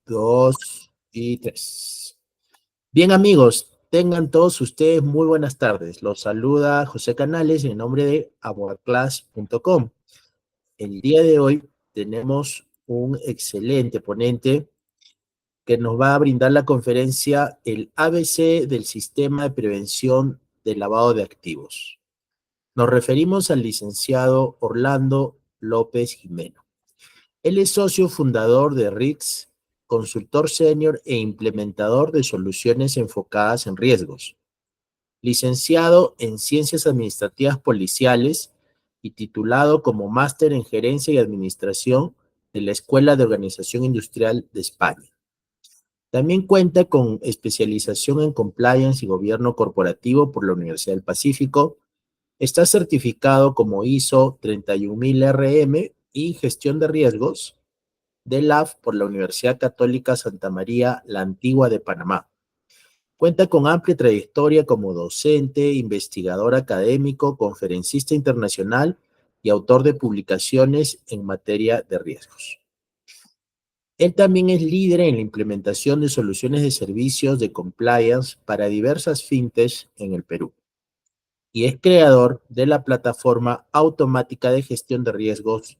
Dos y tres. Bien, amigos, tengan todos ustedes muy buenas tardes. Los saluda José Canales en nombre de abogaclass.com. El día de hoy tenemos un excelente ponente que nos va a brindar la conferencia El ABC del Sistema de Prevención del Lavado de Activos. Nos referimos al licenciado Orlando López Jimeno. Él es socio fundador de RIX, consultor senior e implementador de soluciones enfocadas en riesgos. Licenciado en Ciencias Administrativas Policiales y titulado como máster en Gerencia y Administración de la Escuela de Organización Industrial de España. También cuenta con especialización en Compliance y Gobierno Corporativo por la Universidad del Pacífico. Está certificado como ISO 31000 RM y Gestión de Riesgos de LAF por la Universidad Católica Santa María la Antigua de Panamá. Cuenta con amplia trayectoria como docente, investigador académico, conferencista internacional y autor de publicaciones en materia de riesgos. Él también es líder en la implementación de soluciones de servicios de compliance para diversas fintechs en el Perú y es creador de la plataforma automática de gestión de riesgos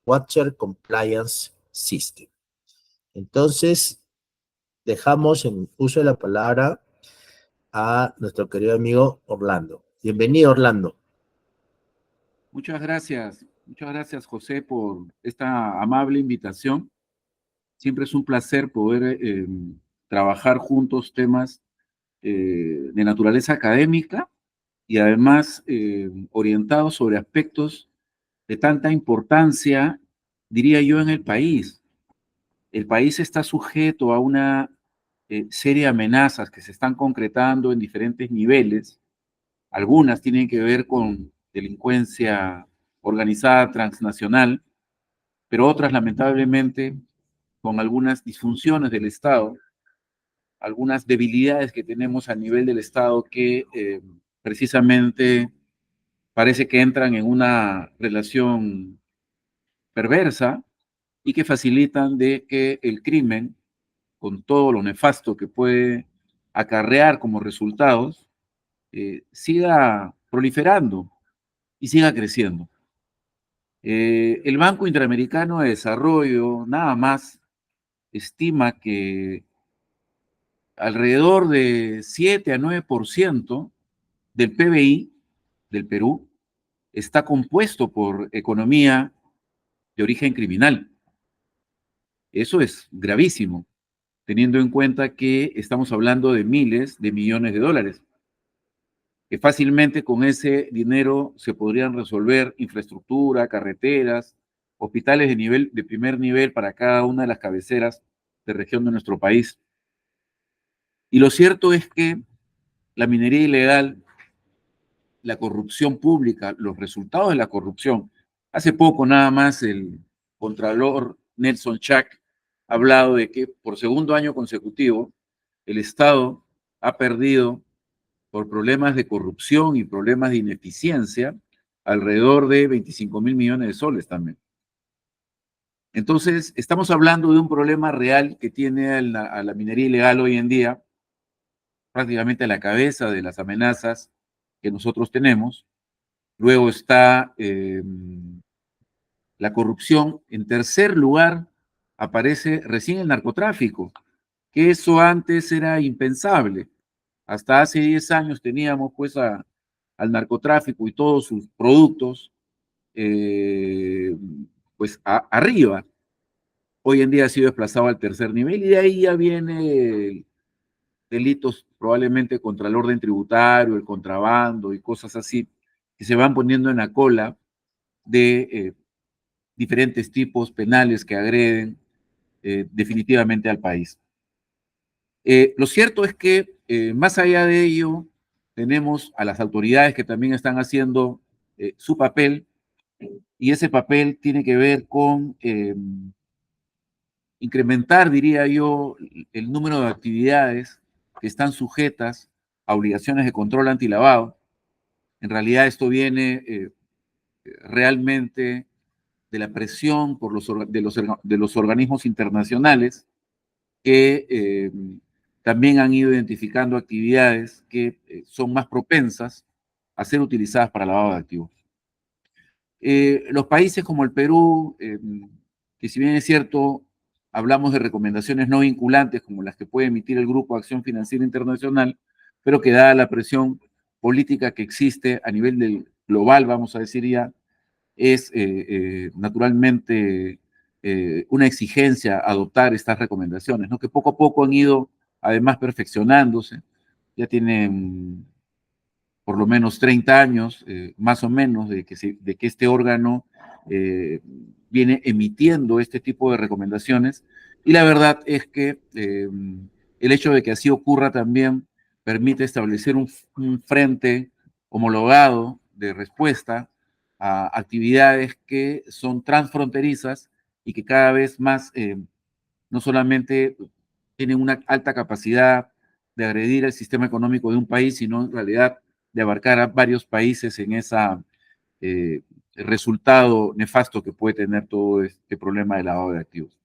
Watcher Compliance System. Entonces, dejamos en uso de la palabra a nuestro querido amigo Orlando. Bienvenido, Orlando. Muchas gracias José por esta amable invitación. Siempre es un placer poder trabajar juntos temas de naturaleza académica y además orientados sobre aspectos de tanta importancia, diría yo, en el país. El país está sujeto a una serie de amenazas que se están concretando en diferentes niveles. Algunas tienen que ver con delincuencia organizada transnacional, pero otras lamentablemente con algunas disfunciones del Estado, algunas debilidades que tenemos a nivel del Estado que precisamente parece que entran en una relación perversa y que facilitan de que el crimen, con todo lo nefasto que puede acarrear como resultados, siga proliferando y siga creciendo. El Banco Interamericano de Desarrollo nada más estima que alrededor de 7 a 9% del PBI del Perú está compuesto por economía de origen criminal. Eso es gravísimo, teniendo en cuenta que estamos hablando de miles de millones de dólares, que fácilmente con ese dinero se podrían resolver infraestructura, carreteras, hospitales de primer nivel para cada una de las cabeceras de región de nuestro país. Y lo cierto es que la minería ilegal, la corrupción pública, los resultados de la corrupción. Hace poco nada más el contralor Nelson Chac ha hablado de que por segundo año consecutivo el Estado ha perdido por problemas de corrupción y problemas de ineficiencia alrededor de 25.000 millones de soles también. Entonces, estamos hablando de un problema real que tiene a la minería ilegal hoy en día, prácticamente a la cabeza de las amenazas que nosotros tenemos. Luego está la corrupción. En tercer lugar, aparece recién el narcotráfico, que eso antes era impensable. Hasta hace 10 años teníamos pues al narcotráfico y todos sus productos pues arriba. Hoy en día ha sido desplazado al tercer nivel y de ahí ya viene delitos probablemente contra el orden tributario, el contrabando y cosas así, que se van poniendo en la cola de diferentes tipos penales que agreden definitivamente al país. Lo cierto es que más allá de ello, tenemos a las autoridades que también están haciendo su papel, y ese papel tiene que ver con incrementar, diría yo, el número de actividades que están sujetas a obligaciones de control antilavado. En realidad esto viene realmente de la presión de los organismos internacionales que también han ido identificando actividades que son más propensas a ser utilizadas para lavado de activos. Los países como el Perú, que si bien es cierto, hablamos de recomendaciones no vinculantes como las que puede emitir el Grupo de Acción Financiera Internacional, pero que dada la presión política que existe a nivel del global, vamos a decir ya, es naturalmente una exigencia adoptar estas recomendaciones, ¿no? Que poco a poco han ido además perfeccionándose, ya tienen por lo menos 30 años, más o menos, de que este órgano viene emitiendo este tipo de recomendaciones. Y la verdad es que el hecho de que así ocurra también permite establecer un frente homologado de respuesta a actividades que son transfronterizas y que cada vez más no solamente tienen una alta capacidad de agredir el sistema económico de un país, sino en realidad de abarcar a varios países en ese resultado nefasto que puede tener todo este problema de lavado de activos.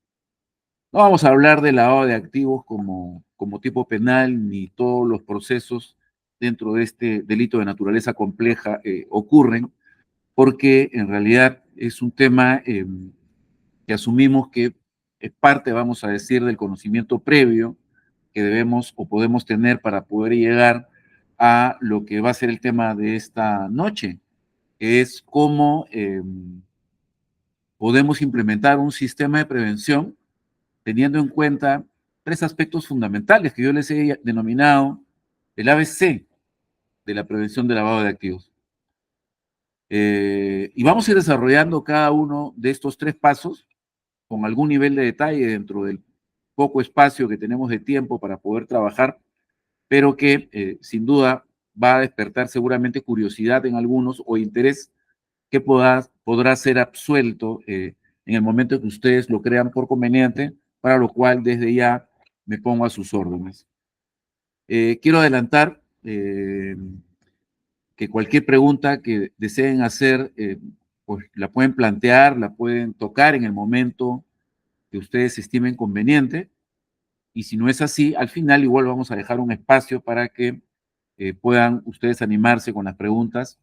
No vamos a hablar de lavado de activos como tipo penal, ni todos los procesos dentro de este delito de naturaleza compleja ocurren, porque en realidad es un tema que asumimos que es parte, vamos a decir, del conocimiento previo que debemos o podemos tener para poder llegar a lo que va a ser el tema de esta noche, que es cómo podemos implementar un sistema de prevención teniendo en cuenta tres aspectos fundamentales que yo les he denominado el ABC de la prevención del lavado de activos. Y vamos a ir desarrollando cada uno de estos tres pasos con algún nivel de detalle dentro del poco espacio que tenemos de tiempo para poder trabajar, pero que sin duda va a despertar seguramente curiosidad en algunos o interés que podrá ser absuelto en el momento que ustedes lo crean por conveniente, para lo cual desde ya me pongo a sus órdenes. Quiero adelantar que cualquier pregunta que deseen hacer, pues la pueden plantear, la pueden tocar en el momento que ustedes estimen conveniente. Y si no es así, al final igual vamos a dejar un espacio para que puedan ustedes animarse con las preguntas.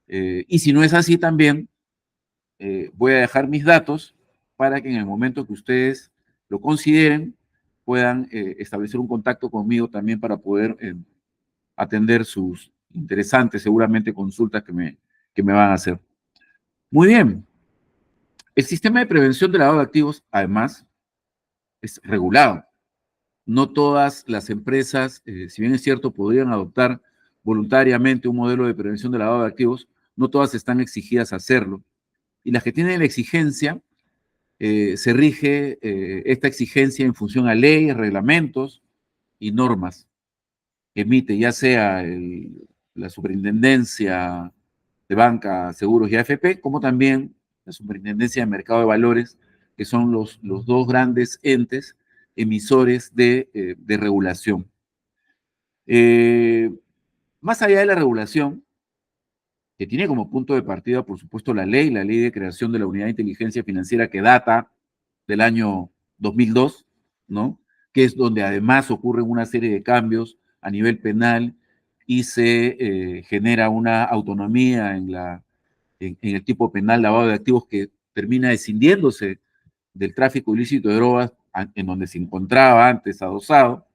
Y si no es así también, voy a dejar mis datos para que en el momento que ustedes lo consideren, puedan establecer un contacto conmigo también para poder atender sus interesantes, seguramente, consultas que me van a hacer. Muy bien. El sistema de prevención de lavado de activos, además, es regulado. No todas las empresas, si bien es cierto, podrían adoptar voluntariamente un modelo de prevención de lavado de activos, no todas están exigidas a hacerlo. Y las que tienen la exigencia, se rige esta exigencia en función a leyes, reglamentos y normas que emite, ya sea la Superintendencia de Banca, Seguros y AFP, como también la Superintendencia de Mercado de Valores, que son los dos grandes entes emisores de regulación. Más allá de la regulación, que tiene como punto de partida, por supuesto, la ley de creación de la Unidad de Inteligencia Financiera que data del año 2002, ¿no? Que es donde además ocurren una serie de cambios a nivel penal y se genera una autonomía en el tipo penal lavado de activos que termina escindiéndose del tráfico ilícito de drogas en donde se encontraba antes adosado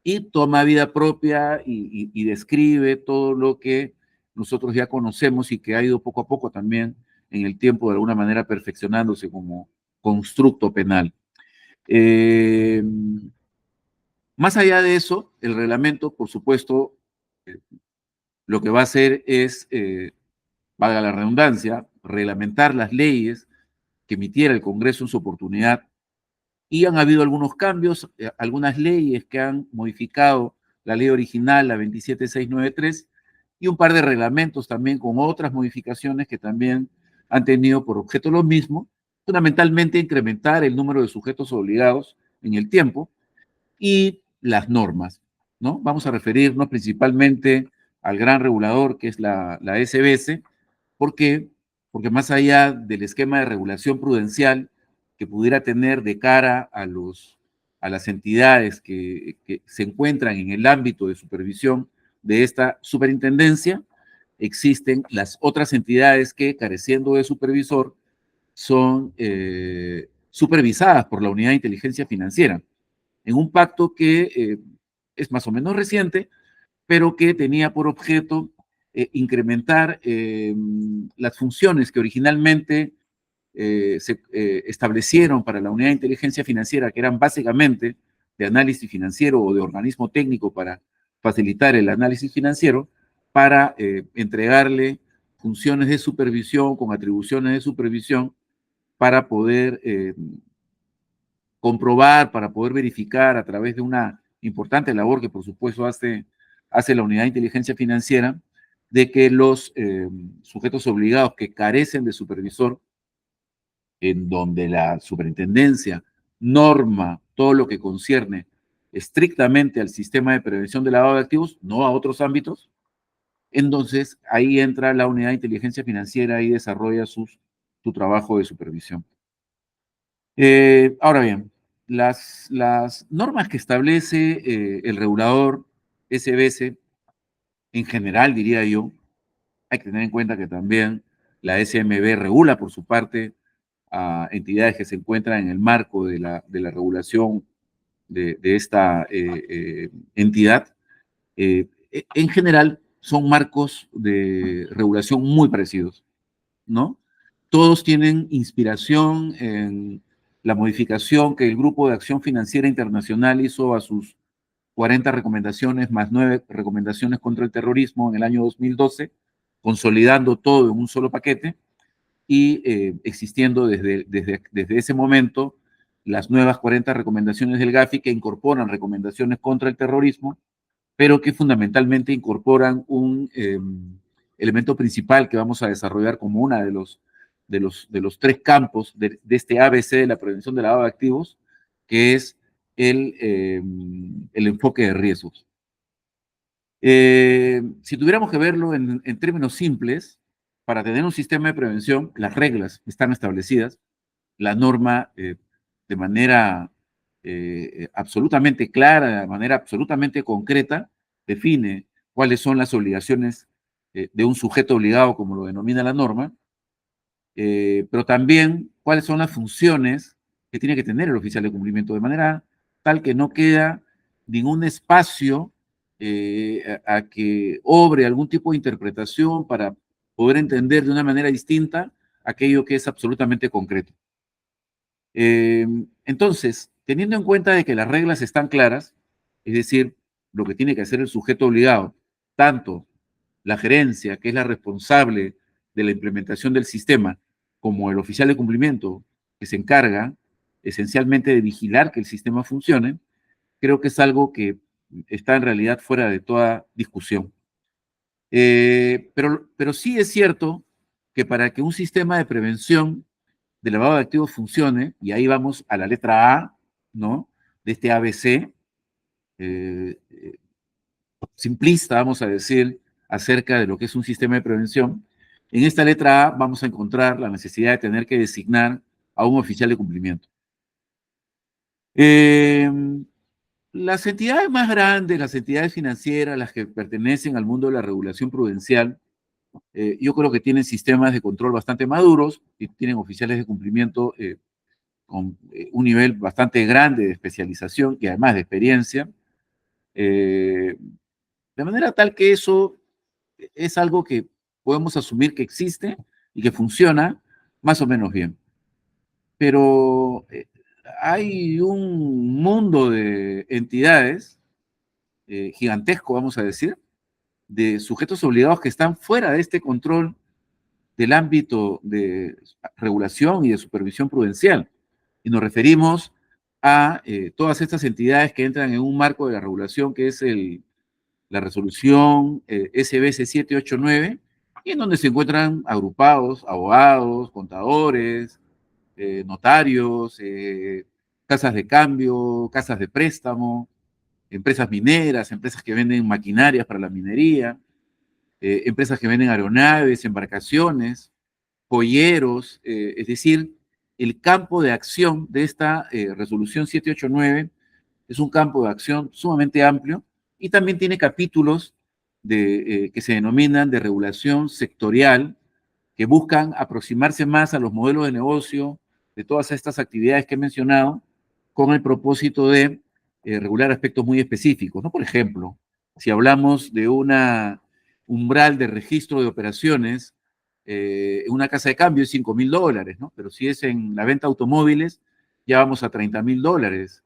y toma vida propia y describe todo lo que nosotros ya conocemos y que ha ido poco a poco también en el tiempo de alguna manera perfeccionándose como constructo penal. Eh, Más allá de eso, el reglamento, por supuesto, lo que va a hacer es, valga la redundancia, reglamentar las leyes que emitiera el Congreso en su oportunidad. Y han habido algunos cambios, algunas leyes que han modificado la ley original, la 27693, y un par de reglamentos también con otras modificaciones que también han tenido por objeto lo mismo, fundamentalmente incrementar el número de sujetos obligados en el tiempo y las normas, ¿no? Vamos a referirnos principalmente al gran regulador que es la SBS. ¿Por qué? Porque más allá del esquema de regulación prudencial que pudiera tener de cara a las entidades que se encuentran en el ámbito de supervisión de esta superintendencia, existen las otras entidades que, careciendo de supervisor, son supervisadas por la Unidad de Inteligencia Financiera, en un pacto que es más o menos reciente, pero que tenía por objeto incrementar las funciones que originalmente se establecieron para la Unidad de Inteligencia Financiera, que eran básicamente de análisis financiero o de organismo técnico para facilitar el análisis financiero, para entregarle funciones de supervisión con atribuciones de supervisión para poder comprobar, para poder verificar a través de una importante labor que por supuesto hace la Unidad de Inteligencia Financiera, de que los sujetos obligados que carecen de supervisor, en donde la superintendencia norma todo lo que concierne estrictamente al sistema de prevención de lavado de activos, no a otros ámbitos, entonces ahí entra la Unidad de Inteligencia Financiera y desarrolla su trabajo de supervisión. Ahora bien, las normas que establece el regulador SBS, en general diría yo, hay que tener en cuenta que también la SMB regula por su parte a entidades que se encuentran en el marco de la regulación de esta entidad. En general son marcos de regulación muy parecidos, ¿no? Todos tienen inspiración en la modificación que el Grupo de Acción Financiera Internacional hizo a sus 40 recomendaciones más 9 recomendaciones contra el terrorismo en el año 2012, consolidando todo en un solo paquete y existiendo desde ese momento las nuevas 40 recomendaciones del GAFI que incorporan recomendaciones contra el terrorismo, pero que fundamentalmente incorporan un elemento principal que vamos a desarrollar como uno de los tres campos de este ABC de la prevención del lavado de activos, que es el enfoque de riesgos. Si tuviéramos que verlo en términos simples, para tener un sistema de prevención, las reglas están establecidas, la norma de manera absolutamente clara, de manera absolutamente concreta, define cuáles son las obligaciones de un sujeto obligado, como lo denomina la norma, pero también cuáles son las funciones que tiene que tener el oficial de cumplimiento, de manera tal que no queda ningún espacio a que obre algún tipo de interpretación para poder entender de una manera distinta aquello que es absolutamente concreto. Entonces, teniendo en cuenta de que las reglas están claras, es decir, lo que tiene que hacer el sujeto obligado, tanto la gerencia, que es la responsable de la implementación del sistema, como el oficial de cumplimiento, que se encarga esencialmente de vigilar que el sistema funcione, creo que es algo que está en realidad fuera de toda discusión. Pero sí es cierto que para que un sistema de prevención de lavado de activos funcione, y ahí vamos a la letra A, ¿no? De este ABC, eh, simplista, vamos a decir, acerca de lo que es un sistema de prevención. En esta letra A vamos a encontrar la necesidad de tener que designar a un oficial de cumplimiento. Las entidades más grandes, las entidades financieras, las que pertenecen al mundo de la regulación prudencial, yo creo que tienen sistemas de control bastante maduros y tienen oficiales de cumplimiento con un nivel bastante grande de especialización y además de experiencia, de manera tal que eso es algo que podemos asumir que existe y que funciona más o menos bien. Pero hay un mundo de entidades gigantesco, vamos a decir, de sujetos obligados que están fuera de este control del ámbito de regulación y de supervisión prudencial. Y nos referimos a todas estas entidades que entran en un marco de la regulación que es la resolución SBS 789, y en donde se encuentran agrupados abogados, contadores, notarios, casas de cambio, casas de préstamo, empresas mineras, empresas que venden maquinarias para la minería, empresas que venden aeronaves, embarcaciones, joyeros, es decir, el campo de acción de esta resolución 789 Es un campo de acción sumamente amplio y también tiene capítulos que se denominan de regulación sectorial, que buscan aproximarse más a los modelos de negocio de todas estas actividades que he mencionado, con el propósito de regular aspectos muy específicos, ¿no? Por ejemplo, si hablamos de una umbral de registro de operaciones, en una casa de cambio es $5.000, ¿no? Pero si es en la venta de automóviles, ya vamos a $30.000,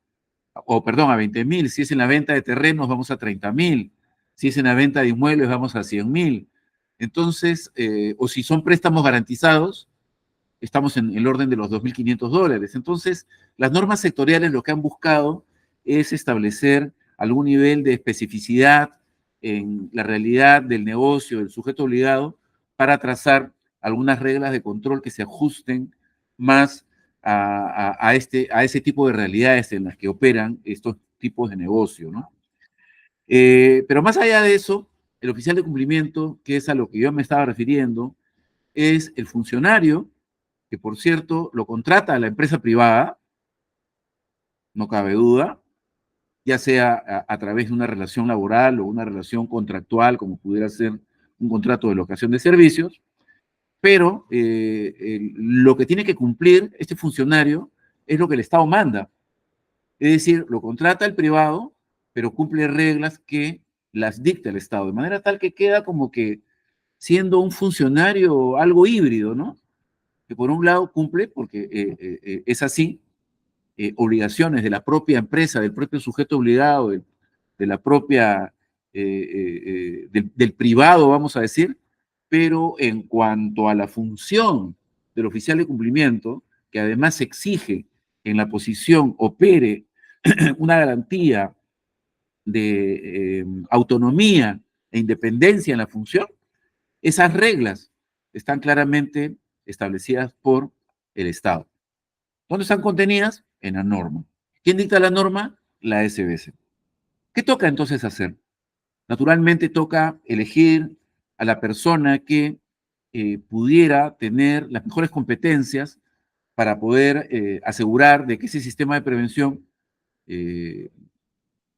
o perdón, a 20.000. Si es en la venta de terrenos, vamos a 30.000. Si es en la venta de inmuebles, vamos a 100.000. Entonces, o si son préstamos garantizados, estamos en el orden de los $2.500. Entonces, las normas sectoriales lo que han buscado es establecer algún nivel de especificidad en la realidad del negocio, del sujeto obligado, para trazar algunas reglas de control que se ajusten más a ese tipo de realidades en las que operan estos tipos de negocio, ¿no? Pero más allá de eso, el oficial de cumplimiento, que es a lo que yo me estaba refiriendo, es el funcionario que, por cierto, lo contrata a la empresa privada, no cabe duda, ya sea a través de una relación laboral o una relación contractual, como pudiera ser un contrato de locación de servicios, pero lo que tiene que cumplir este funcionario es lo que el Estado manda. Es decir, lo contrata el privado, pero cumple reglas que las dicta el Estado, de manera tal que queda como que siendo un funcionario algo híbrido, ¿no? Que por un lado cumple, porque es así, obligaciones de la propia empresa, del propio sujeto obligado, de la propia, del privado, vamos a decir, pero en cuanto a la función del oficial de cumplimiento, que además exige en la posición opere una garantía de autonomía e independencia en la función, esas reglas están claramente establecidas por el Estado. ¿Dónde están contenidas? En la norma. ¿Quién dicta la norma? La SBS. ¿Qué toca entonces hacer? Naturalmente toca elegir a la persona que pudiera tener las mejores competencias para poder asegurar de que ese sistema de prevención eh,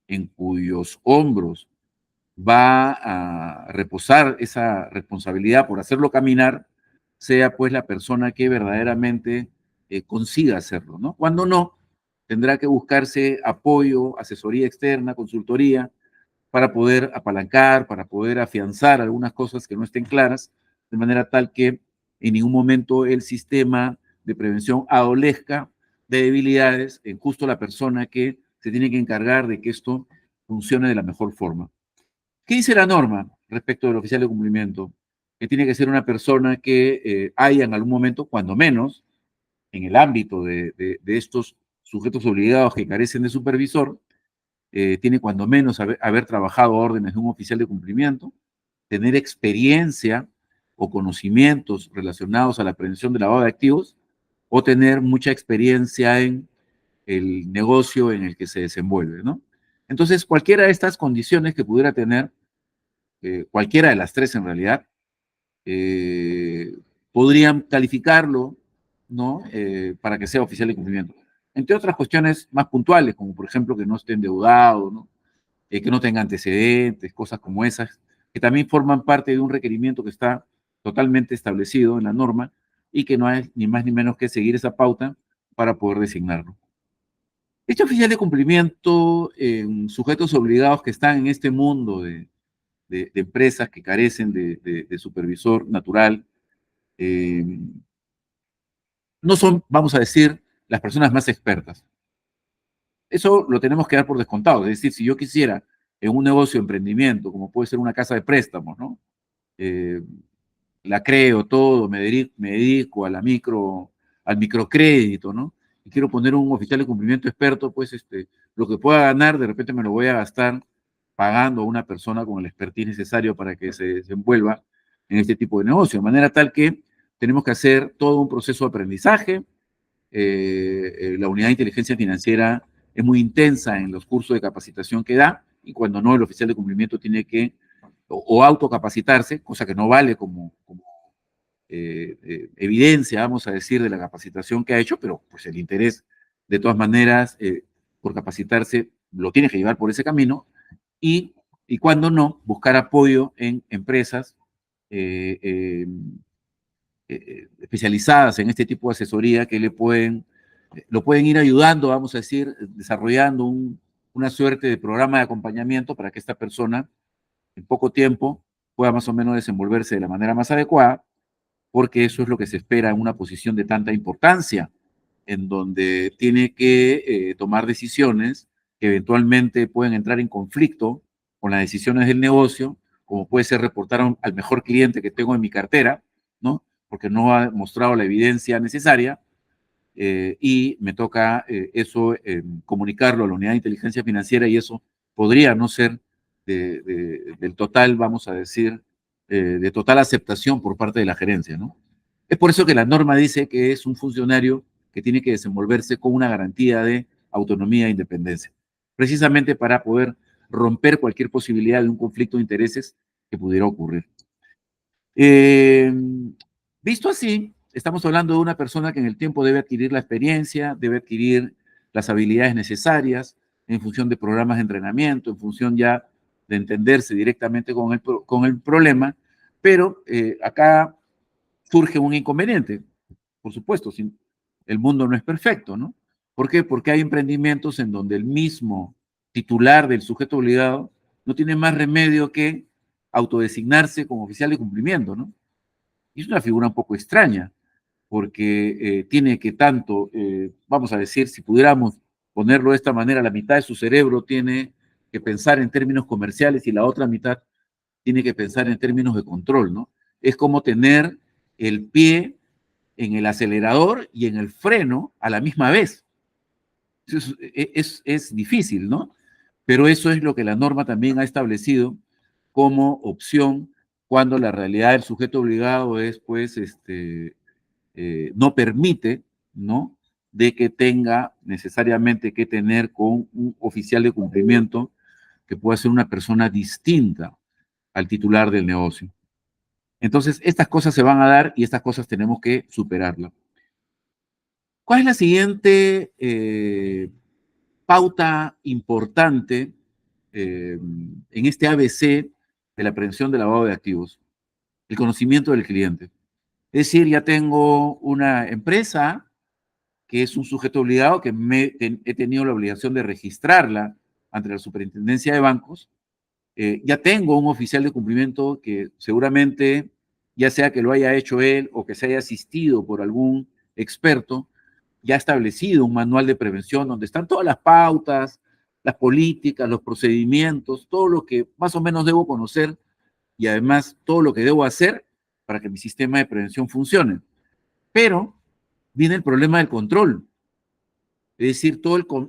en cuyos hombros va a reposar esa responsabilidad por hacerlo caminar, sea pues la persona que verdaderamente consiga hacerlo, ¿no? Cuando no, tendrá que buscarse apoyo, asesoría externa, consultoría, para poder apalancar, para poder afianzar algunas cosas que no estén claras, de manera tal que en ningún momento el sistema de prevención adolezca de debilidades en justo la persona que se tiene que encargar de que esto funcione de la mejor forma. ¿Qué dice la norma respecto del oficial de cumplimiento? Que tiene que ser una persona que haya en algún momento, cuando menos, en el ámbito de estos sujetos obligados que carecen de supervisor, tiene cuando menos haber trabajado a órdenes de un oficial de cumplimiento, tener experiencia o conocimientos relacionados a la prevención de lavado de activos, o tener mucha experiencia en el negocio en el que se desenvuelve, ¿no? Entonces, cualquiera de estas condiciones que pudiera tener, cualquiera de las tres en realidad, eh, podrían calificarlo, ¿no? Para que sea oficial de cumplimiento. Entre otras cuestiones más puntuales, como por ejemplo que no esté endeudado, ¿no? Que no tenga antecedentes, cosas como esas, que también forman parte de un requerimiento que está totalmente establecido en la norma y que no hay ni más ni menos que seguir esa pauta para poder designarlo. Este oficial de cumplimiento en sujetos obligados que están en este mundo de empresas que carecen de supervisor natural, eh, no son, vamos a decir, las personas más expertas. Eso lo tenemos que dar por descontado. Es decir, si yo quisiera en un negocio de emprendimiento, como puede ser una casa de préstamos, ¿no? Eh, la creo todo, me dedico a al microcrédito, ¿no? Y quiero poner un oficial de cumplimiento experto, pues lo que pueda ganar, de repente me lo voy a gastar pagando a una persona con el expertise necesario para que se desenvuelva en este tipo de negocio. De manera tal que tenemos que hacer todo un proceso de aprendizaje. La unidad de inteligencia financiera es muy intensa en los cursos de capacitación que da, y cuando no, el oficial de cumplimiento tiene que o autocapacitarse, cosa que no vale como evidencia, vamos a decir, de la capacitación que ha hecho, pero pues el interés, de todas maneras, por capacitarse lo tienes que llevar por ese camino, y cuando no, buscar apoyo en empresas especializadas en este tipo de asesoría que lo pueden ir ayudando, vamos a decir, desarrollando una suerte de programa de acompañamiento para que esta persona en poco tiempo pueda más o menos desenvolverse de la manera más adecuada, porque eso es lo que se espera en una posición de tanta importancia, en donde tiene que tomar decisiones que eventualmente pueden entrar en conflicto con las decisiones del negocio, como puede ser reportar al mejor cliente que tengo en mi cartera, ¿no? Porque no ha mostrado la evidencia necesaria, y me toca eso comunicarlo a la unidad de inteligencia financiera, y eso podría no ser del total, vamos a decir, de total aceptación por parte de la gerencia, ¿no? Es por eso que la norma dice que es un funcionario que tiene que desenvolverse con una garantía de autonomía e independencia, precisamente para poder romper cualquier posibilidad de un conflicto de intereses que pudiera ocurrir. Eh, Visto así, estamos hablando de una persona que en el tiempo debe adquirir la experiencia, debe adquirir las habilidades necesarias en función de programas de entrenamiento, en función ya de entenderse directamente con el problema, pero acá surge un inconveniente, por supuesto, el mundo no es perfecto, ¿no? ¿Por qué? Porque hay emprendimientos en donde el mismo titular del sujeto obligado no tiene más remedio que autodesignarse como oficial de cumplimiento, ¿no? Y es una figura un poco extraña, porque tiene que tanto, vamos a decir, si pudiéramos ponerlo de esta manera, la mitad de su cerebro tiene que pensar en términos comerciales y la otra mitad tiene que pensar en términos de control, ¿no? Es como tener el pie en el acelerador y en el freno a la misma vez. Es difícil, ¿no? Pero eso es lo que la norma también ha establecido como opción cuando la realidad del sujeto obligado es, pues, no permite, ¿no? De que tenga necesariamente que tener con un oficial de cumplimiento que pueda ser una persona distinta al titular del negocio. Entonces, estas cosas se van a dar y estas cosas tenemos que superarlas. ¿Cuál es la siguiente pauta importante en este ABC de la prevención del lavado de activos? El conocimiento del cliente. Es decir, ya tengo una empresa que es un sujeto obligado, que he tenido la obligación de registrarla ante la Superintendencia de Bancos. Ya tengo un oficial de cumplimiento que seguramente, ya sea que lo haya hecho él o que se haya asistido por algún experto, ya ha establecido un manual de prevención donde están todas las pautas, las políticas, los procedimientos, todo lo que más o menos debo conocer y además todo lo que debo hacer para que mi sistema de prevención funcione. Pero viene el problema del control, es decir,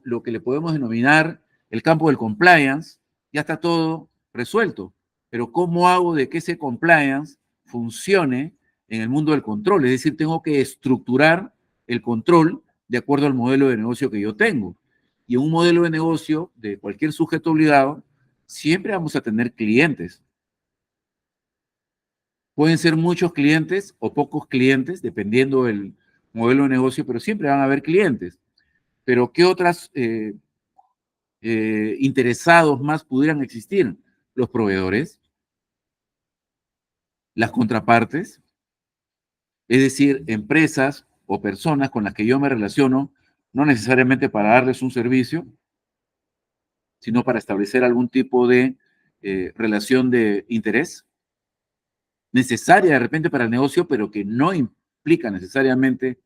lo que le podemos denominar el campo del compliance, ya está todo resuelto. Pero ¿cómo hago de que ese compliance funcione en el mundo del control? Es decir, tengo que estructurar el control de acuerdo al modelo de negocio que yo tengo. Y en un modelo de negocio de cualquier sujeto obligado, siempre vamos a tener clientes. Pueden ser muchos clientes o pocos clientes, dependiendo del modelo de negocio, pero siempre van a haber clientes. Pero ¿qué otras interesados más pudieran existir? Los proveedores, las contrapartes, es decir, empresas o personas con las que yo me relaciono, no necesariamente para darles un servicio, sino para establecer algún tipo de relación de interés, necesaria de repente para el negocio, pero que no implica necesariamente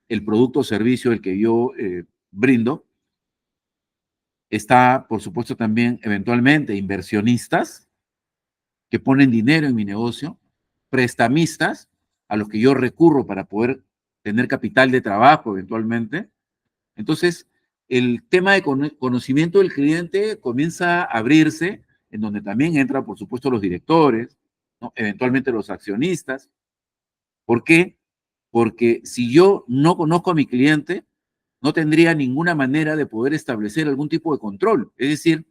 el producto o servicio el que yo brindo. Está, por supuesto, también eventualmente inversionistas que ponen dinero en mi negocio, prestamistas a los que yo recurro para poder tener capital de trabajo eventualmente. Entonces, el tema de conocimiento del cliente comienza a abrirse, en donde también entran, por supuesto, los directores, ¿no? Eventualmente los accionistas. ¿Por qué? Porque si yo no conozco a mi cliente, no tendría ninguna manera de poder establecer algún tipo de control. Es decir,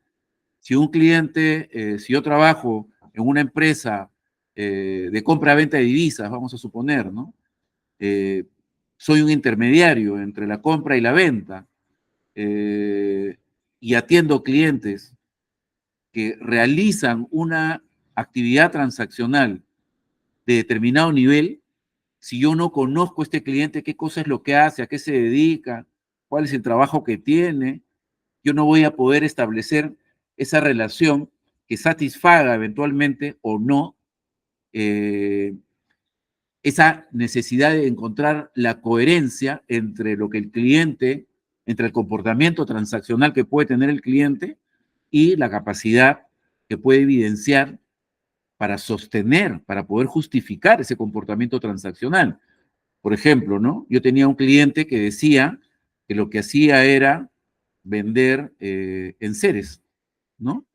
si un cliente, si yo trabajo en una empresa de compra-venta de divisas, vamos a suponer, ¿no? Soy un intermediario entre la compra y la venta. y atiendo clientes que realizan una actividad transaccional de determinado nivel, si yo no conozco a este cliente, qué cosa es lo que hace, a qué se dedica, cuál es el trabajo que tiene, yo no voy a poder establecer esa relación que satisfaga eventualmente o no eh, esa necesidad de encontrar la coherencia entre lo que el cliente, entre el comportamiento transaccional que puede tener el cliente y la capacidad que puede evidenciar para sostener, para poder justificar ese comportamiento transaccional. Por ejemplo, ¿no? Yo tenía un cliente que decía que lo que hacía era vender enseres, ¿no?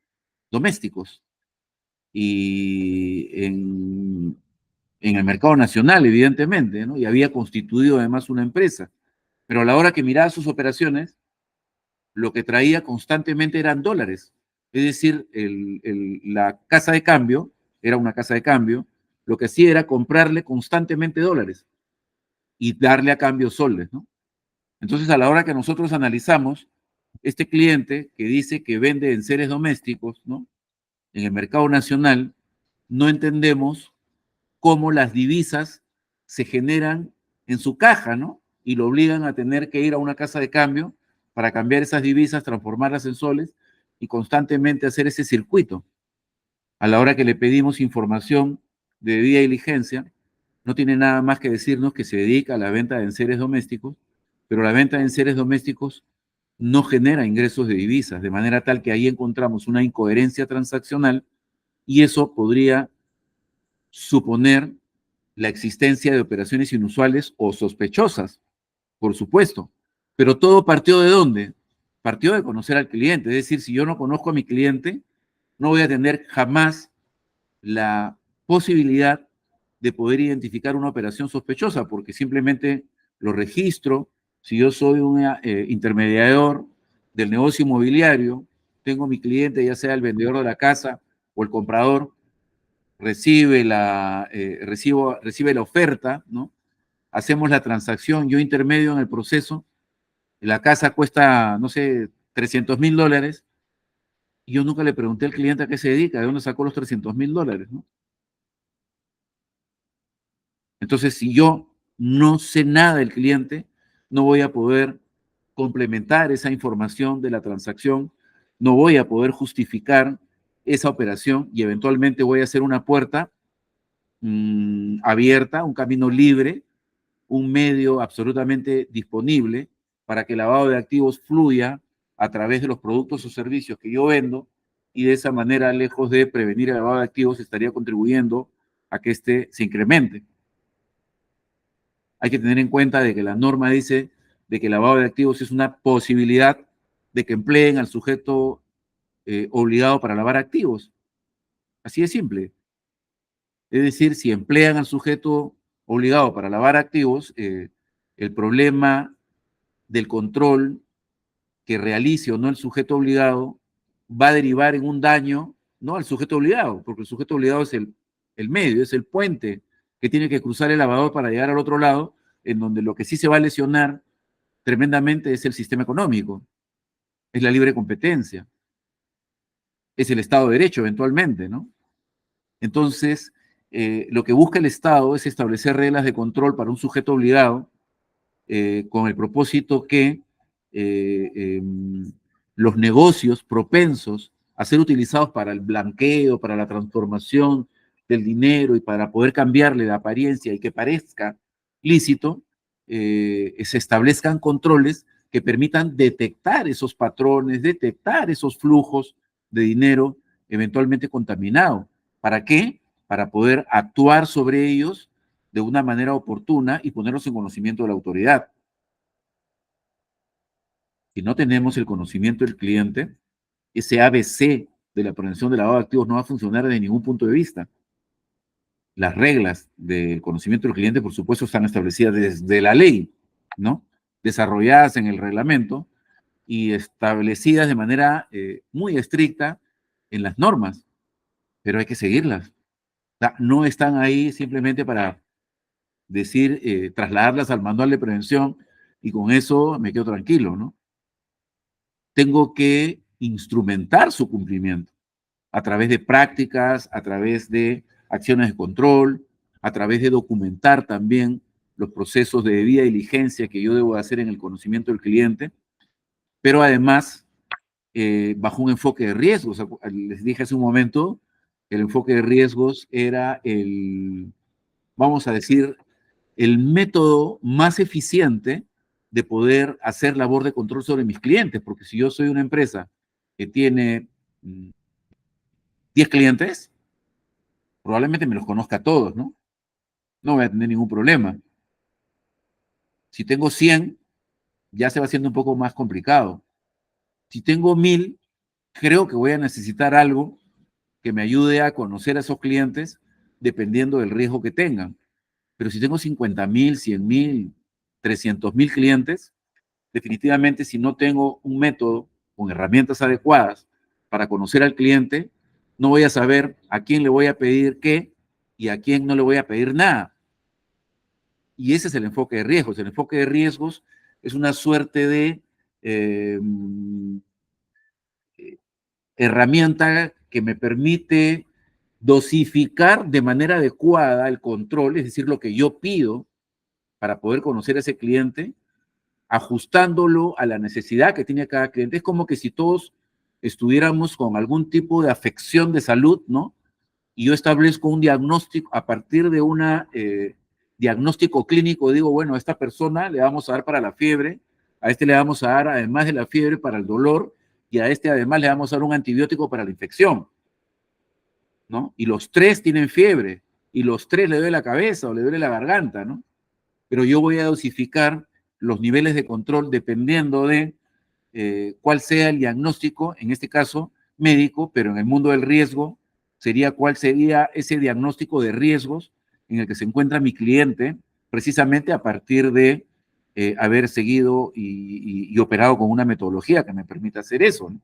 Domésticos. Y en el mercado nacional, evidentemente, ¿no? Y había constituido además una empresa. Pero a la hora que miraba sus operaciones, lo que traía constantemente eran dólares. Es decir, la casa de cambio, era una casa de cambio, lo que hacía era comprarle constantemente dólares y darle a cambio soles, ¿no? Entonces, a la hora que nosotros analizamos este cliente que dice que vende enseres domésticos, ¿no? En el mercado nacional, no entendemos cómo las divisas se generan en su caja, ¿no? Y lo obligan a tener que ir a una casa de cambio para cambiar esas divisas, transformarlas en soles y constantemente hacer ese circuito. A la hora que le pedimos información de debida diligencia, no tiene nada más que decirnos que se dedica a la venta de enseres domésticos, pero la venta de enseres domésticos no genera ingresos de divisas, de manera tal que ahí encontramos una incoherencia transaccional y eso podría suponer la existencia de operaciones inusuales o sospechosas, por supuesto. Pero todo partió ¿de dónde? Partió de conocer al cliente. Es decir, si yo no conozco a mi cliente, no voy a tener jamás la posibilidad de poder identificar una operación sospechosa, porque simplemente lo registro. Si yo soy un intermediador del negocio inmobiliario, tengo mi cliente, ya sea el vendedor de la casa o el comprador, recibe la oferta, ¿no? Hacemos la transacción, yo intermedio en el proceso, la casa cuesta, no sé, $300,000, y yo nunca le pregunté al cliente a qué se dedica, de dónde sacó los $300,000, ¿no? Entonces, si yo no sé nada del cliente, no voy a poder complementar esa información de la transacción, no voy a poder justificar esa operación y eventualmente voy a hacer una puerta abierta, un camino libre, un medio absolutamente disponible para que el lavado de activos fluya a través de los productos o servicios que yo vendo y de esa manera, lejos de prevenir el lavado de activos, estaría contribuyendo a que este se incremente. Hay que tener en cuenta de que la norma dice de que el lavado de activos es una posibilidad de que empleen al sujeto obligado para lavar activos. Así de simple. Es decir, si emplean al sujeto obligado para lavar activos, el problema del control que realice o no el sujeto obligado va a derivar en un daño, no al sujeto obligado, porque el sujeto obligado es el medio, es el puente que tiene que cruzar el lavador para llegar al otro lado, en donde lo que sí se va a lesionar tremendamente es el sistema económico, es la libre competencia, es el Estado de Derecho eventualmente, ¿no? Entonces, lo que busca el Estado es establecer reglas de control para un sujeto obligado con el propósito que los negocios propensos a ser utilizados para el blanqueo, para la transformación del dinero y para poder cambiarle la apariencia y que parezca lícito, se establezcan controles que permitan detectar esos patrones, detectar esos flujos de dinero eventualmente contaminado. ¿Para qué? Para poder actuar sobre ellos de una manera oportuna y ponerlos en conocimiento de la autoridad. Si no tenemos el conocimiento del cliente, ese ABC de la prevención del lavado de activos no va a funcionar desde ningún punto de vista. Las reglas del conocimiento del cliente, por supuesto, están establecidas desde la ley, ¿no? Desarrolladas en el reglamento y establecidas de manera muy estricta en las normas, pero hay que seguirlas. O sea, no están ahí simplemente para decir, trasladarlas al manual de prevención y con eso me quedo tranquilo, ¿no? tengo que instrumentar su cumplimiento a través de prácticas, a través de acciones de control, a través de documentar también los procesos de debida diligencia que yo debo hacer en el conocimiento del cliente, pero además bajo un enfoque de riesgos. Les dije hace un momento que el enfoque de riesgos era vamos a decir, el método más eficiente de poder hacer labor de control sobre mis clientes, porque si yo soy una empresa que tiene 10 clientes, probablemente me los conozca a todos, ¿no? No voy a tener ningún problema. Si tengo 100, ya se va haciendo un poco más complicado. Si tengo 1000, creo que voy a necesitar algo que me ayude a conocer a esos clientes dependiendo del riesgo que tengan. Pero si tengo 50,000, 100,000, 300,000 clientes, definitivamente si no tengo un método con herramientas adecuadas para conocer al cliente, no voy a saber a quién le voy a pedir qué y a quién no le voy a pedir nada. Y ese es el enfoque de riesgos. El enfoque de riesgos es una suerte de herramienta que me permite dosificar de manera adecuada el control, es decir, lo que yo pido para poder conocer a ese cliente, ajustándolo a la necesidad que tiene cada cliente. Es como que si todos estuviéramos con algún tipo de afección de salud, ¿no? Y yo establezco un diagnóstico a partir de un diagnóstico clínico, digo, bueno, a esta persona le vamos a dar para la fiebre, a este le vamos a dar, además de la fiebre, para el dolor, y a este además le vamos a dar un antibiótico para la infección, ¿no? Y los tres tienen fiebre, y los tres le duele la cabeza o le duele la garganta, ¿no? Pero yo voy a dosificar los niveles de control dependiendo de cuál sea el diagnóstico, en este caso médico, pero en el mundo del riesgo sería cuál sería ese diagnóstico de riesgos en el que se encuentra mi cliente, precisamente a partir de haber seguido y operado con una metodología que me permita hacer eso, ¿no?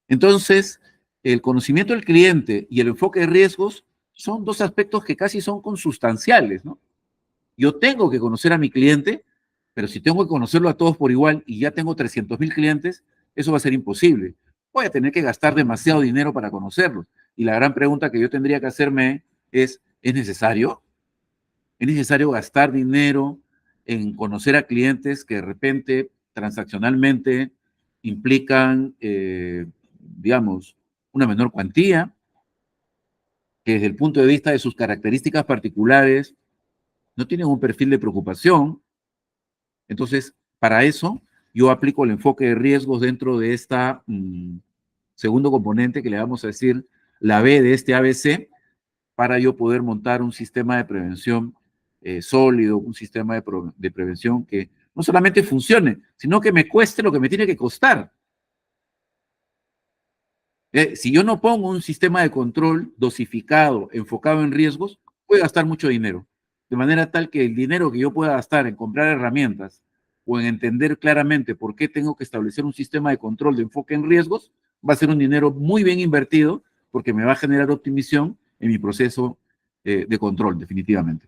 Entonces, el conocimiento del cliente y el enfoque de riesgos son dos aspectos que casi son consustanciales, ¿no? Yo tengo que conocer a mi cliente, pero si tengo que conocerlo a todos por igual y ya tengo 300,000 clientes, eso va a ser imposible. Voy a tener que gastar demasiado dinero para conocerlos. Y la gran pregunta que yo tendría que hacerme ¿es necesario? ¿Es necesario gastar dinero en conocer a clientes que de repente transaccionalmente implican, digamos, una menor cuantía, que desde el punto de vista de sus características particulares no tienen un perfil de preocupación? Entonces, para eso, yo aplico el enfoque de riesgos dentro de esta segundo componente que le vamos a decir la B de este ABC, para yo poder montar un sistema de prevención sólido, un sistema de prevención que no solamente funcione, sino que me cueste lo que me tiene que costar. Si yo no pongo un sistema de control dosificado, enfocado en riesgos, voy a gastar mucho dinero. De manera tal que el dinero que yo pueda gastar en comprar herramientas o en entender claramente por qué tengo que establecer un sistema de control de enfoque en riesgos, va a ser un dinero muy bien invertido porque me va a generar optimización en mi proceso de control, definitivamente.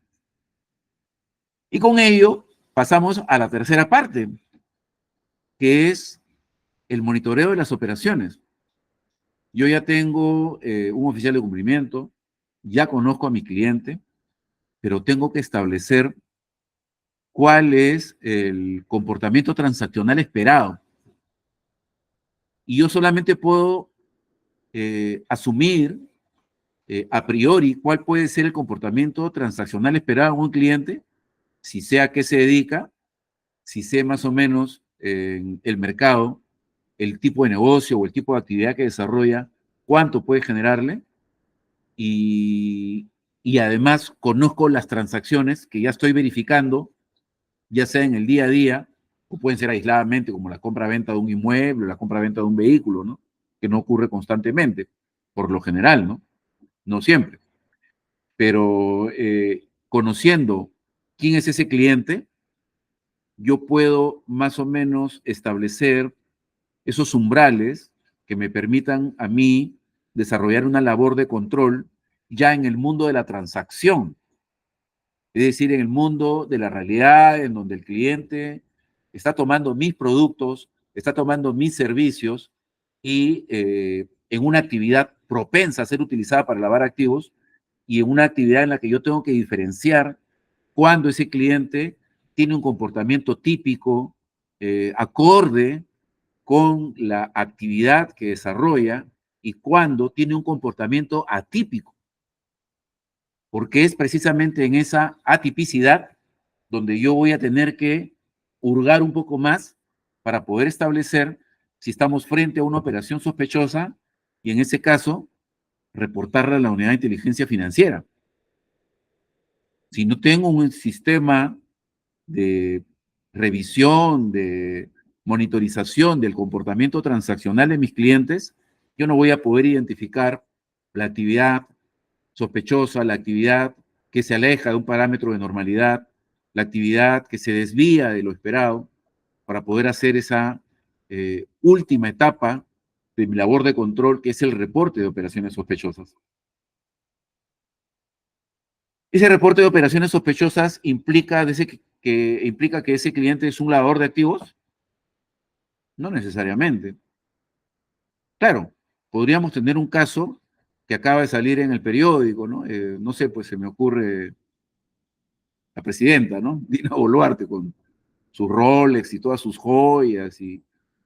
Y con ello pasamos a la tercera parte, que es el monitoreo de las operaciones. Yo ya tengo un oficial de cumplimiento, ya conozco a mi cliente, pero tengo que establecer cuál es el comportamiento transaccional esperado. Y yo solamente puedo asumir a priori cuál puede ser el comportamiento transaccional esperado en un cliente, si sé a qué se dedica, si sé más o menos el mercado, el tipo de negocio o el tipo de actividad que desarrolla, cuánto puede generarle, y además conozco las transacciones que ya estoy verificando, ya sea en el día a día, o pueden ser aisladamente, como la compra-venta de un inmueble, la compra-venta de un vehículo, ¿no? Que no ocurre constantemente, por lo general, ¿no? No siempre. Pero conociendo quién es ese cliente, yo puedo más o menos establecer esos umbrales que me permitan a mí desarrollar una labor de control ya en el mundo de la transacción, es decir, en el mundo de la realidad, en donde el cliente está tomando mis productos está tomando mis servicios y en una actividad propensa a ser utilizada para lavar activos y en una actividad en la que yo tengo que diferenciar cuando ese cliente tiene un comportamiento típico, acorde con la actividad que desarrolla y cuando tiene un comportamiento atípico, porque es precisamente en esa atipicidad donde yo voy a tener que hurgar un poco más para poder establecer si estamos frente a una operación sospechosa y en ese caso reportarla a la unidad de inteligencia financiera. Si no tengo un sistema de revisión, de monitorización del comportamiento transaccional de mis clientes, yo no voy a poder identificar la actividad sospechosa, la actividad que se aleja de un parámetro de normalidad, la actividad que se desvía de lo esperado, para poder hacer esa última etapa de mi labor de control, que es el reporte de operaciones sospechosas. Ese reporte de operaciones sospechosas implica que ese cliente es un lavador de activos. No necesariamente. Claro, podríamos tener un caso que acaba de salir en el periódico, ¿no? No sé, pues se me ocurre la presidenta, ¿no? Dina Boluarte, con su Rolex y todas sus joyas y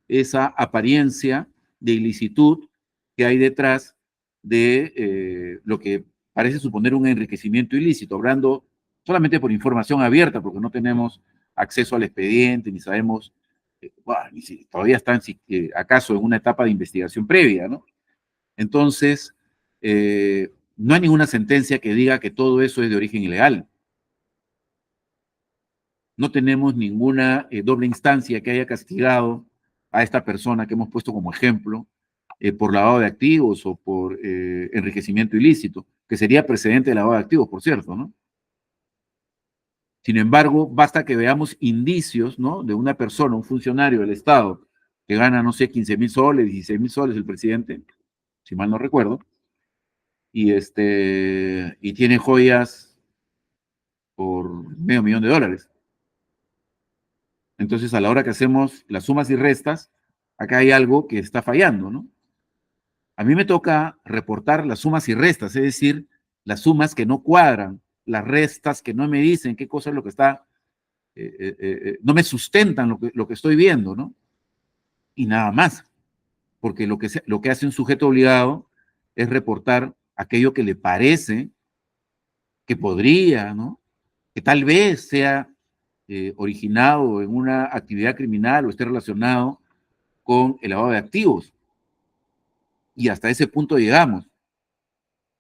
esa apariencia de ilicitud que hay detrás de lo que parece suponer un enriquecimiento ilícito, hablando solamente por información abierta, porque no tenemos acceso al expediente, ni sabemos, bueno, ni si todavía están, si, acaso, en una etapa de investigación previa, ¿no? Entonces, no hay ninguna sentencia que diga que todo eso es de origen ilegal. No tenemos ninguna doble instancia que haya castigado a esta persona que hemos puesto como ejemplo por lavado de activos o por enriquecimiento ilícito, que sería precedente de lavado de activos, por cierto, ¿no? Sin embargo, basta que veamos indicios, ¿no? De una persona, un funcionario del Estado, que gana, no sé, 15.000 soles, 16.000 soles el presidente, si mal no recuerdo, y tiene joyas por $500.000. Entonces, a la hora que hacemos las sumas y restas, acá hay algo que está fallando, ¿no? A mí me toca reportar las sumas y restas, es decir, las sumas que no cuadran, las restas que no me dicen qué cosa es lo que está, no me sustentan lo que estoy viendo, ¿no? Y nada más, porque lo que hace un sujeto obligado es reportar aquello que le parece que podría, ¿no? Que tal vez sea originado en una actividad criminal o esté relacionado con el lavado de activos. Y hasta ese punto llegamos,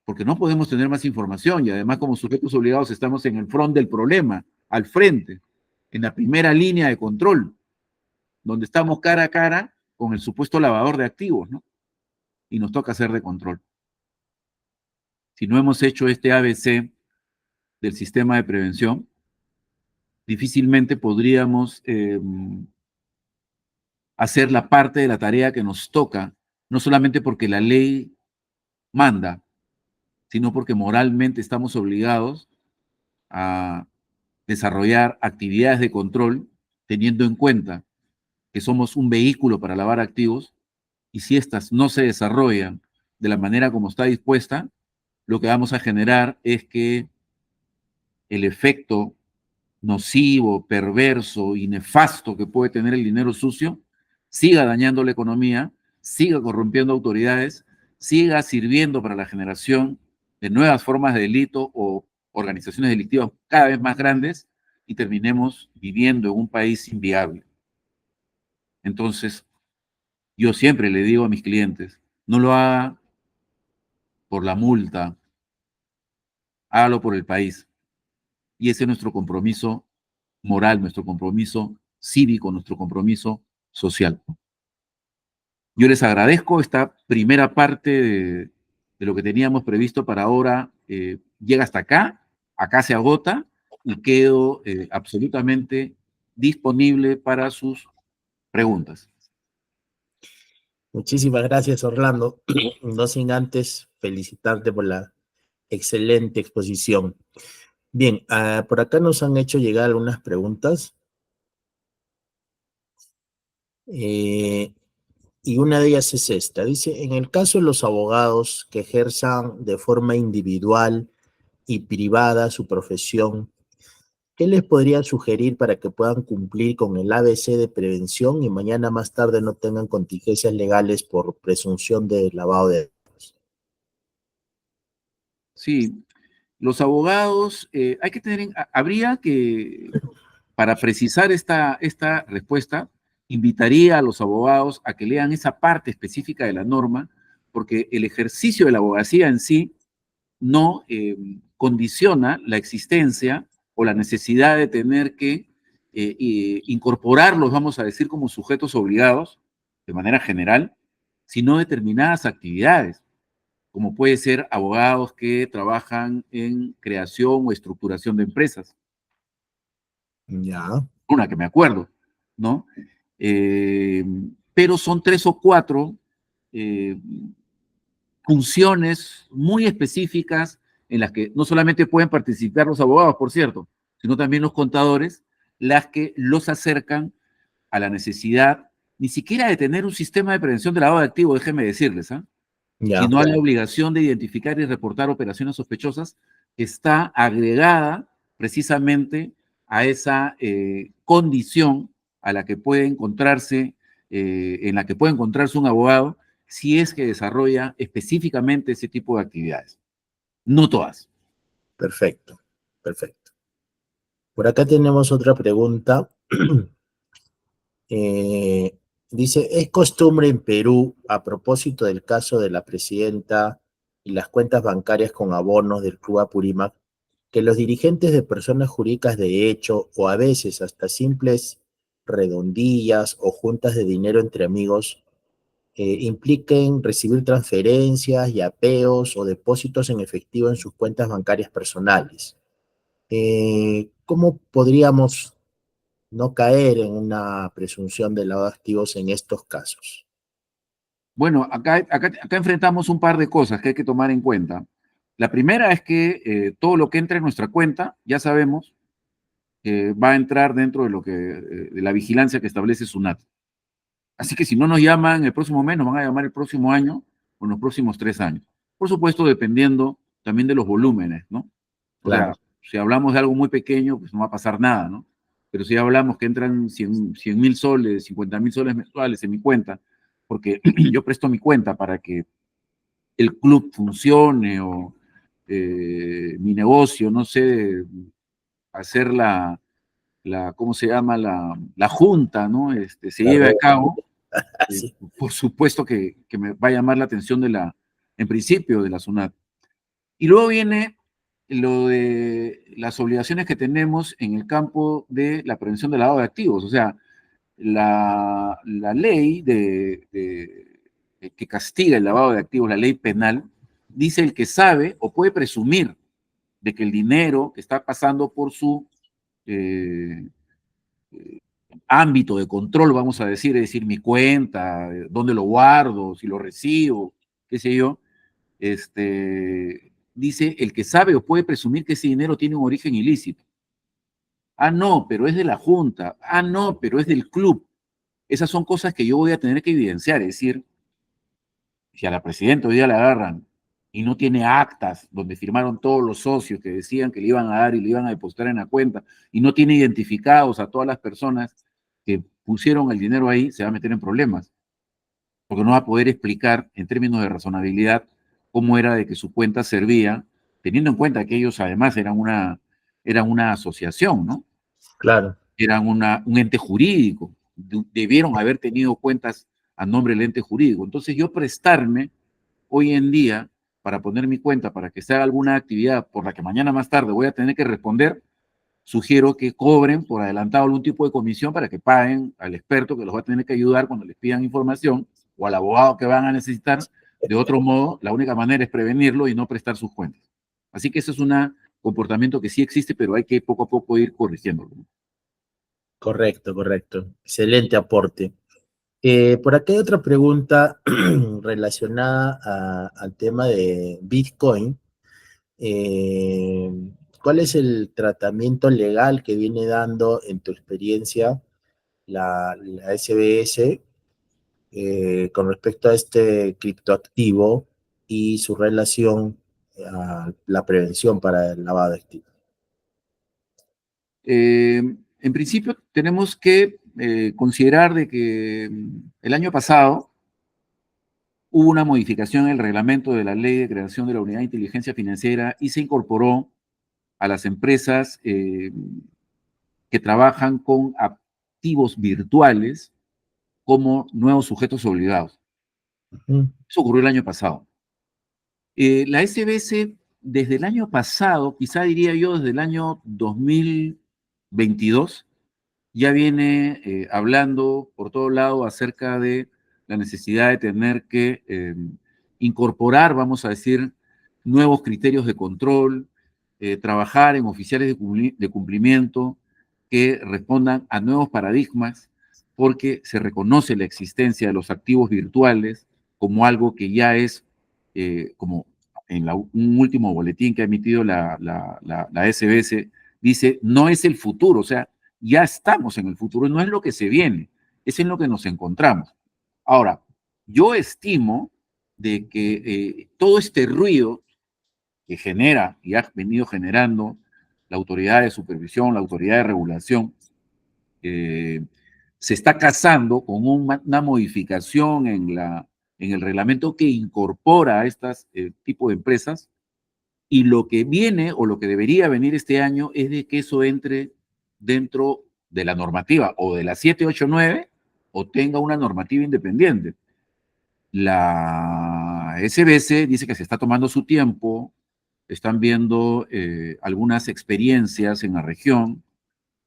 porque no podemos tener más información y además como sujetos obligados estamos en el front del problema, al frente, en la primera línea de control, donde estamos cara a cara con el supuesto lavador de activos, ¿no? Y nos toca hacer de control. Si no hemos hecho este ABC del sistema de prevención, difícilmente podríamos hacer la parte de la tarea que nos toca, no solamente porque la ley manda, sino porque moralmente estamos obligados a desarrollar actividades de control teniendo en cuenta que somos un vehículo para lavar activos y si estas no se desarrollan de la manera como está dispuesta, lo que vamos a generar es que el efecto nocivo, perverso y nefasto que puede tener el dinero sucio siga dañando la economía, siga corrompiendo autoridades, siga sirviendo para la generación de nuevas formas de delito o organizaciones delictivas cada vez más grandes y terminemos viviendo en un país inviable. Entonces, yo siempre le digo a mis clientes, no lo haga por la multa, hágalo por el país. Y ese es nuestro compromiso moral, nuestro compromiso cívico, nuestro compromiso social. Yo les agradezco esta primera parte de lo que teníamos previsto para ahora. Llega hasta acá, acá se agota y quedo absolutamente disponible para sus preguntas. Muchísimas gracias, Orlando. No sin antes felicitarte por la excelente exposición. Bien, por acá nos han hecho llegar algunas preguntas. Eh, y una de ellas es esta. Dice, en el caso de los abogados que ejerzan de forma individual y privada su profesión, ¿qué les podría sugerir para que puedan cumplir con el ABC de prevención y mañana más tarde no tengan contingencias legales por presunción de lavado de... Sí, los abogados, hay que tener, habría que, para precisar esta respuesta, invitaría a los abogados a que lean esa parte específica de la norma, porque el ejercicio de la abogacía en sí no condiciona la existencia o la necesidad de tener que incorporarlos, vamos a decir, como sujetos obligados, de manera general, sino determinadas actividades, como puede ser abogados que trabajan en creación o estructuración de empresas, Ya, una que me acuerdo, ¿no? Eh, pero son tres o cuatro eh, funciones muy específicas en las que no solamente pueden participar los abogados, por cierto, sino también los contadores, las que los acercan a la necesidad ni siquiera de tener un sistema de prevención de lavado de activos, déjenme decirles, ¿ah? ya, Sino a la obligación de identificar y reportar operaciones sospechosas que está agregada precisamente a esa condición a la que puede encontrarse, en la que puede encontrarse un abogado si es que desarrolla específicamente ese tipo de actividades. No todas. perfecto, perfecto. Por acá tenemos otra pregunta. Eh, dice, ¿es costumbre en Perú, a propósito del caso de la presidenta y las cuentas bancarias con abonos del Club Apurímac, que los dirigentes de personas jurídicas de hecho o a veces hasta simples redondillas o juntas de dinero entre amigos impliquen recibir transferencias y apeos o depósitos en efectivo en sus cuentas bancarias personales? ¿Cómo podríamos no caer en una presunción de lavado de activos en estos casos? Bueno, acá enfrentamos un par de cosas que hay que tomar en cuenta. La primera es que todo lo que entra en nuestra cuenta, ya sabemos, que va a entrar dentro de lo que de la vigilancia que establece SUNAT. Así que si no nos llaman el próximo mes, nos van a llamar el próximo año o en los próximos 3 años. Por supuesto, dependiendo también de los volúmenes, ¿no? O Claro, sea, si hablamos de algo muy pequeño, pues no va a pasar nada, ¿no? Pero si hablamos que entran 100.000 soles, 50.000 soles mensuales en mi cuenta, porque yo presto mi cuenta para que el club funcione o mi negocio, no sé, hacer ¿cómo se llama? La junta, ¿no? Se la lleve a red, cabo, sí, por supuesto que me va a llamar la atención en principio, de la SUNAT. Y luego viene lo de las obligaciones que tenemos en el campo de la prevención del lavado de activos. O sea, la ley que castiga el lavado de activos, la ley penal, dice el que sabe o puede presumir de que el dinero que está pasando por su eh, ámbito de control, vamos a decir, es decir, mi cuenta, dónde lo guardo, si lo recibo, qué sé yo, dice el que sabe o puede presumir que ese dinero tiene un origen ilícito. Ah, no, pero es de la Junta. Ah, no, pero es del club. Esas son cosas que yo voy a tener que evidenciar. Es decir, si a la presidenta hoy día la agarran y no tiene actas donde firmaron todos los socios que decían que le iban a dar y le iban a depositar en la cuenta y no tiene identificados a todas las personas que pusieron el dinero ahí, se va a meter en problemas, porque no va a poder explicar en términos de razonabilidad cómo era de que su cuenta servía, teniendo en cuenta que ellos además eran una asociación, ¿no? claro, Eran un ente jurídico, debieron haber tenido cuentas a nombre del ente jurídico. Entonces yo prestarme hoy en día para poner mi cuenta, para que se haga alguna actividad por la que mañana más tarde voy a tener que responder, sugiero que cobren por adelantado algún tipo de comisión para que paguen al experto que los va a tener que ayudar cuando les pidan información o al abogado que van a necesitar. De otro modo, la única manera es prevenirlo y no prestar sus cuentas. Así que ese es un comportamiento que sí existe, pero hay que poco a poco ir corrigiéndolo. correcto, correcto. Excelente aporte. Por acá hay otra pregunta relacionada al tema de Bitcoin. Eh, ¿Cuál es el tratamiento legal que viene dando en tu experiencia la SBS con respecto a este criptoactivo y su relación a la prevención para el lavado de activos? En principio, tenemos que considerar de que el año pasado hubo una modificación en el reglamento de la Ley de Creación de la Unidad de Inteligencia Financiera y se incorporó a las empresas que trabajan con activos virtuales como nuevos sujetos obligados. Eso ocurrió el año pasado. La SBS, desde el año pasado, quizá diría yo desde el año 2022, ya viene hablando por todo lado acerca de la necesidad de tener que incorporar, vamos a decir, nuevos criterios de control, trabajar en oficiales de cumplimiento que respondan a nuevos paradigmas, porque se reconoce la existencia de los activos virtuales como algo que ya es, como en un último boletín que ha emitido la SBS, dice, no es el futuro, o sea, ya estamos en el futuro, no es lo que se viene, es en lo que nos encontramos. Ahora, yo estimo de que todo este ruido que genera y ha venido generando la autoridad de supervisión, la autoridad de regulación, eh, se está casando con una modificación en el reglamento que incorpora a estas tipo de empresas, y lo que viene o lo que debería venir este año es de que eso entre dentro de la normativa o de la 789 o tenga una normativa independiente. La SBS dice que se está tomando su tiempo, están viendo algunas experiencias en la región,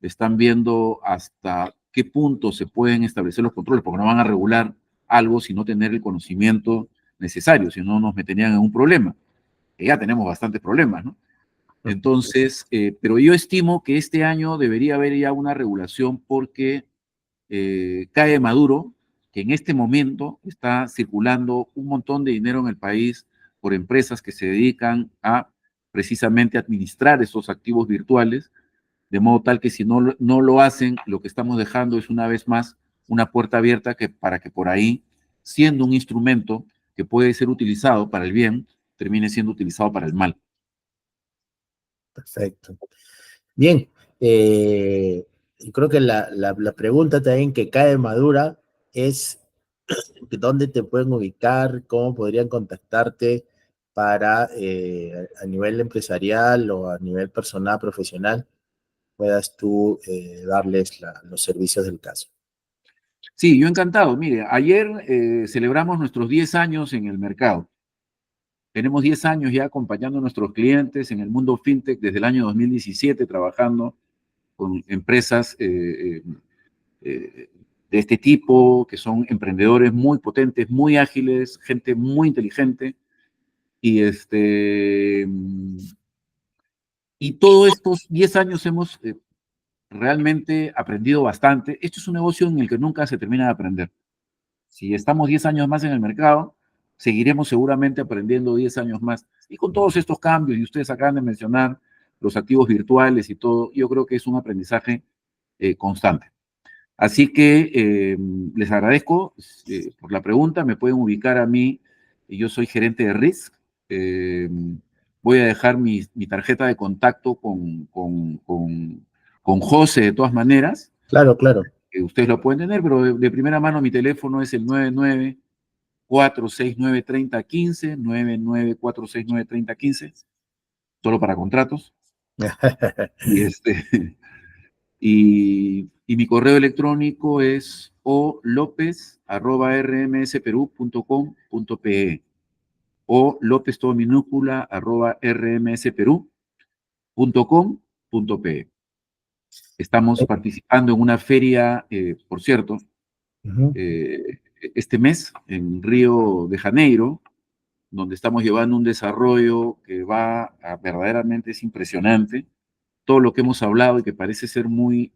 están viendo hasta qué punto se pueden establecer los controles, porque no van a regular algo sin no tener el conocimiento necesario, si no nos meterían en un problema, que ya tenemos bastantes problemas, ¿no? Entonces, pero yo estimo que este año debería haber ya una regulación porque cae Maduro, que en este momento está circulando un montón de dinero en el país por empresas que se dedican a precisamente administrar esos activos virtuales, de modo tal que si no lo hacen, lo que estamos dejando es una vez más una puerta abierta para que por ahí, siendo un instrumento que puede ser utilizado para el bien, termine siendo utilizado para el mal. Perfecto. Bien, yo creo que la pregunta también que cae madura es dónde te pueden ubicar, cómo podrían contactarte para a nivel empresarial o a nivel personal, profesional, puedas tú darles los servicios del caso. Sí, yo encantado. Mire, ayer celebramos nuestros 10 años en el mercado. Tenemos 10 años ya acompañando a nuestros clientes en el mundo fintech desde el año 2017, trabajando con empresas de este tipo, que son emprendedores muy potentes, muy ágiles, gente muy inteligente. Y, y todos estos 10 años hemos realmente aprendido bastante. Esto es un negocio en el que nunca se termina de aprender. Si estamos 10 años más en el mercado, seguiremos seguramente aprendiendo 10 años más. Y con todos estos cambios, y ustedes acaban de mencionar los activos virtuales y todo, yo creo que es un aprendizaje constante. Así que les agradezco por la pregunta. Me pueden ubicar a mí, yo soy gerente de RISC. Eh, Voy a dejar mi tarjeta de contacto con José de todas maneras, Claro, claro. que ustedes lo pueden tener, pero de primera mano mi teléfono es el 99-469-3015, 99-469-3015, solo para contratos. Y, y mi correo electrónico es olopez@rmsperú.com.pe, o López todo minúscula @rmsperú.com.pe. Estamos participando en una feria, por cierto, Ujú. este mes en Río de Janeiro, donde estamos llevando un desarrollo que verdaderamente es impresionante. Todo lo que hemos hablado y que parece ser muy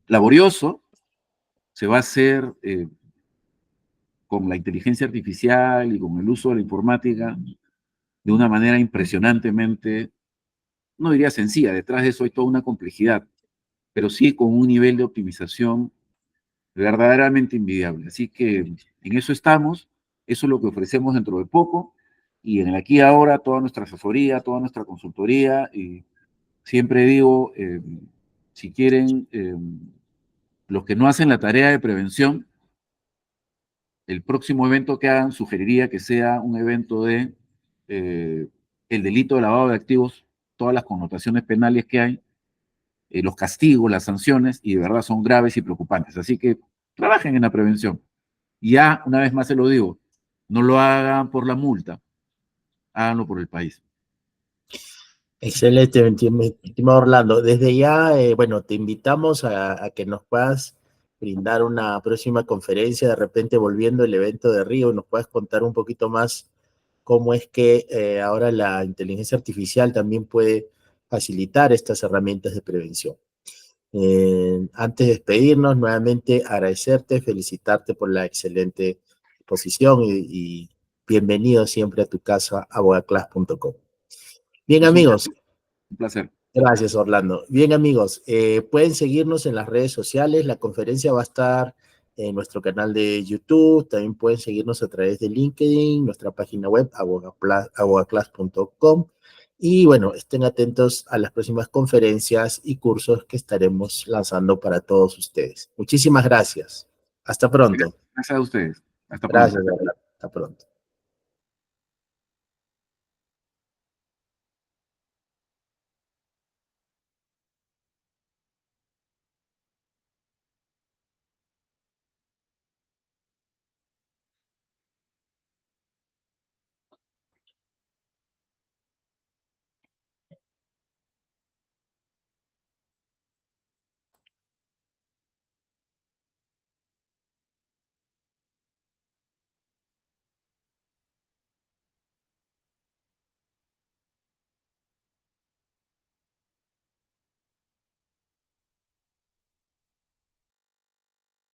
laborioso, se va a hacer con la inteligencia artificial y con el uso de la informática de una manera impresionantemente, no diría sencilla, detrás de eso hay toda una complejidad, pero sí con un nivel de optimización verdaderamente envidiable. Así que en eso estamos, eso es lo que ofrecemos dentro de poco, y en el aquí y ahora toda nuestra asesoría, toda nuestra consultoría, y siempre digo, si quieren, los que no hacen la tarea de prevención, el próximo evento que hagan sugeriría que sea un evento de el delito de lavado de activos, todas las connotaciones penales que hay, los castigos, las sanciones, y de verdad son graves y preocupantes. Así que trabajen en la prevención. Y ya, una vez más se lo digo, no lo hagan por la multa, háganlo por el país. Excelente, mi estimado Orlando. Desde ya, bueno, te invitamos a que nos puedas brindar una próxima conferencia, de repente volviendo el evento de Río, nos puedas contar un poquito más cómo es que ahora la inteligencia artificial también puede facilitar estas herramientas de prevención. Antes de despedirnos, nuevamente agradecerte, felicitarte por la excelente exposición y bienvenido siempre a tu casa, abogaclass.com. Bien, Es amigos. un placer. Gracias, Orlando. Bien, amigos, pueden seguirnos en las redes sociales. La conferencia va a estar en nuestro canal de YouTube. También pueden seguirnos a través de LinkedIn, nuestra página web, abogaclass.com. Y bueno, estén atentos a las próximas conferencias y cursos que estaremos lanzando para todos ustedes. Muchísimas gracias. Hasta pronto. Gracias a ustedes. Hasta pronto. Gracias, Orlando. Hasta pronto.